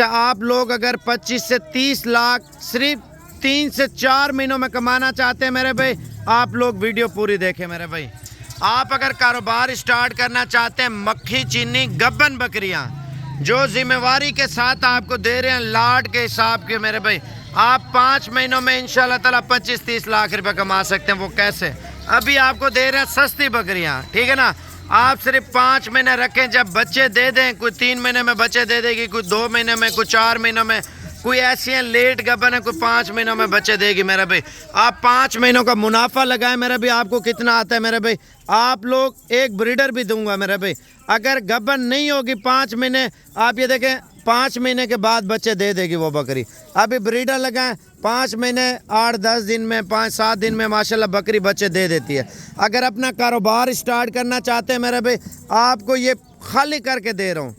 आप लोग अगर 25 से 30 लाख सिर्फ 3 से 4 महीनों में कमाना चाहते हैं मेरे भाई, आप लोग वीडियो पूरी देखें मेरे भाई। आप अगर कारोबार स्टार्ट करना चाहते हैं, मक्खी चीनी गब्बन बकरियां जो जिम्मेवारी के साथ आपको दे रहे हैं लाट के हिसाब के मेरे भाई, आप 5 महीनों में इंशाल्लाह ताला 25-30 लाख रुपए कमा सकते हैं। वो कैसे? अभी आपको दे रहे हैं सस्ती बकरियां, ठीक है ना। आप सिर्फ 5 महीने रखें, जब बच्चे दे दें, कोई 3 महीने में बच्चे दे देगी, कोई 2 महीने में, कोई 4 महीनों में, कोई ऐसी है लेट गबन है, कोई 5 महीनों में बच्चे देगी मेरे भाई। आप 5 महीनों का मुनाफा लगाए मेरे भाई, आपको कितना आता है मेरे भाई। आप लोग एक ब्रीडर भी दूंगा मेरे भाई, अगर गबन नहीं होगी 5 महीने, आप ये देखें 5 महीने के बाद बच्चे दे देगी वो बकरी। अभी ब्रीडर लगाएं 5 महीने 8-10 दिन में, 5-7 दिन में माशाल्लाह बकरी बच्चे दे देती है। अगर अपना कारोबार स्टार्ट करना चाहते हैं मेरे भाई, आपको ये खाली करके दे रहा हूँ,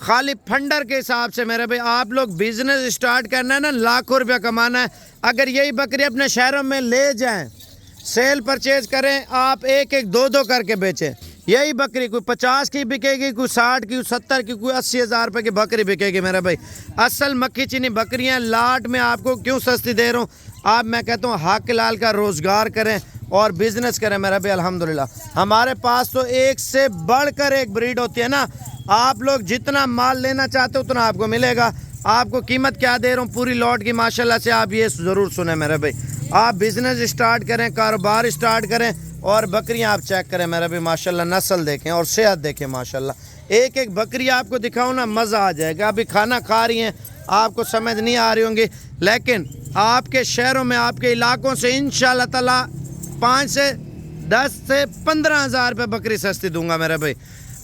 खाली फंडर के हिसाब से मेरे भाई। आप लोग बिजनेस स्टार्ट करना है ना, लाखों रुपया कमाना है, अगर यही बकरी अपने शहरों में ले जाएं, सेल परचेज करें, आप 1-1, 2-2 करके बेचें, यही बकरी कोई 50 की बिकेगी, कोई 60 की, 70 की, कोई 80 हज़ार रुपये की बकरी बिकेगी मेरे भाई। असल मक्खी चीनी बकरियां लाट में आपको क्यों सस्ती दे रहा हूँ, आप मैं कहता हूँ हक लाल का रोज़गार करें और बिजनेस करें मेरा भाई। अल्हम्दुलिल्लाह हमारे पास तो एक से बढ़कर एक ब्रीड होती है ना। आप लोग जितना माल लेना चाहते हो उतना आपको मिलेगा। आपको कीमत क्या दे रहा हूँ पूरी लॉट की माशाल्लाह से, आप ये ज़रूर सुने मेरे भाई। आप बिजनेस स्टार्ट करें, कारोबार स्टार्ट करें और बकरियां आप चेक करें मेरा भाई, माशाल्लाह नस्ल देखें और सेहत देखें माशाल्लाह। एक एक बकरी आपको दिखाऊं ना, मज़ा आ जाएगा। अभी खाना खा रही हैं, आपको समझ नहीं आ रही होंगी, लेकिन आपके शहरों में, आपके इलाकों से इंशाल्लाह ताला 5 से 10 से 15 हज़ार रुपये बकरी सस्ती दूंगा मेरे भाई।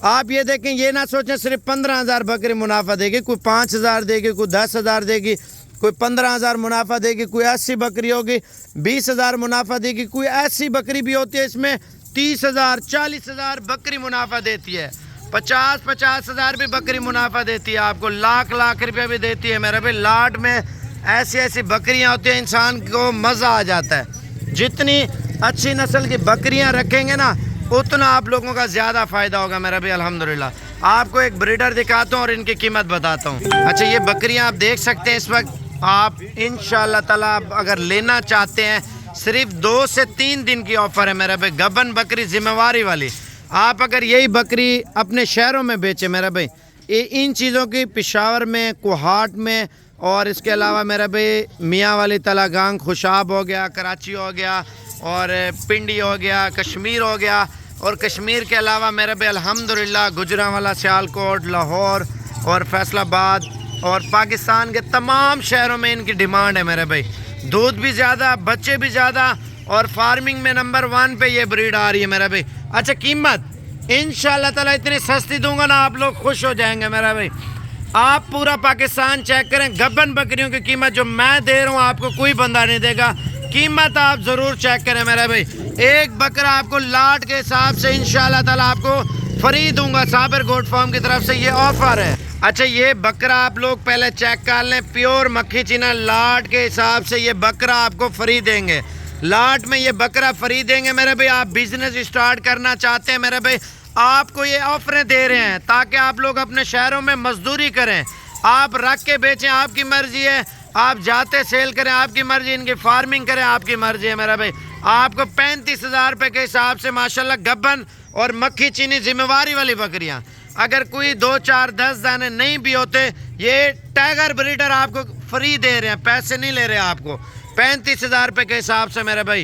आप ये देखें, ये ना सोचें सिर्फ 15 हज़ार बकरी मुनाफा देगी, कोई 5 हज़ार देगी, कोई 10 हज़ार देगी, कोई 15 हज़ार मुनाफा देगी, कोई 80 बकरी होगी 20 हज़ार मुनाफा देगी, कोई ऐसी बकरी भी होती है इसमें 30 हज़ार 40 हज़ार बकरी मुनाफा देती है, 50-50 हज़ार भी बकरी मुनाफा देती है, आपको लाख लाख रुपये भी देती है मेरे भाई। लाट में ऐसी ऐसी बकरियां होती हैं, इंसान को मज़ा आ जाता है। जितनी अच्छी नस्ल की बकरियां रखेंगे ना, उतना आप लोगों का ज़्यादा फ़ायदा होगा मेरा भाई। अल्हम्दुलिल्लाह आपको एक ब्रीडर दिखाता हूँ और इनकी कीमत बताता हूँ। अच्छा, ये बकरियां आप देख सकते हैं इस वक्त। आप इंशाल्लाह ताला अगर लेना चाहते हैं, सिर्फ 2 से 3 दिन की ऑफ़र है मेरा भाई, गबन बकरी जिम्मेवारी वाली। आप अगर यही बकरी अपने शहरों में बेचे मेरा भाई, इन चीज़ों की पेशावर में, कोहाट में, और इसके अलावा मेरा भाई मियाँ वाली तलागांग, खुशाब हो गया, कराची हो गया, और पिंडी हो गया, कश्मीर हो गया, और कश्मीर के अलावा मेरे भाई अल्हम्दुलिल्लाह गुजरांवाला, सियालकोट, लाहौर और फैसलाबाद और पाकिस्तान के तमाम शहरों में इनकी डिमांड है मेरे भाई। दूध भी ज़्यादा, बच्चे भी ज़्यादा, और फार्मिंग में नंबर 1 पे ये ब्रीड आ रही है मेरा भाई। अच्छा, कीमत इंशाल्लाह ताला इतनी सस्ती दूंगा ना, आप लोग खुश हो जाएंगे मेरा भाई। आप पूरा पाकिस्तान चेक करें, गब्बन बकरियों की कीमत जो मैं दे रहा हूँ आपको कोई बंदा नहीं देगा। कीमत आप ज़रूर चेक करें मेरा भाई। एक बकरा आपको लाट के हिसाब से इंशाल्लाह ताला आपको फ्री दूंगा, साबिर गोट फार्म की तरफ से ये ऑफ़र है। अच्छा, ये बकरा आप लोग पहले चेक कर लें, प्योर मक्खी चीना लाट के हिसाब से ये बकरा आपको फ्री देंगे। लाट में ये बकरा फ्री देंगे मेरे भाई। आप बिजनेस स्टार्ट करना चाहते हैं मेरे भाई, आपको ये ऑफरें दे रहे हैं ताकि आप लोग अपने शहरों में मजदूरी करें, आप रख के बेचें, आपकी मर्जी है। आप जाते सेल करें, आपकी मर्जी, इनकी फार्मिंग करें, आपकी मर्जी है मेरा भाई। आपको 35 हज़ार रुपये के हिसाब से माशाल्लाह गब्बन और मक्खी चीनी जिम्मेवारी वाली बकरियां, अगर कोई 2, 4, 10 दाने नहीं भी होते, ये टाइगर ब्रीडर आपको फ्री दे रहे हैं, पैसे नहीं ले रहे आपको, 35 हज़ार रुपये के हिसाब से मेरे भाई।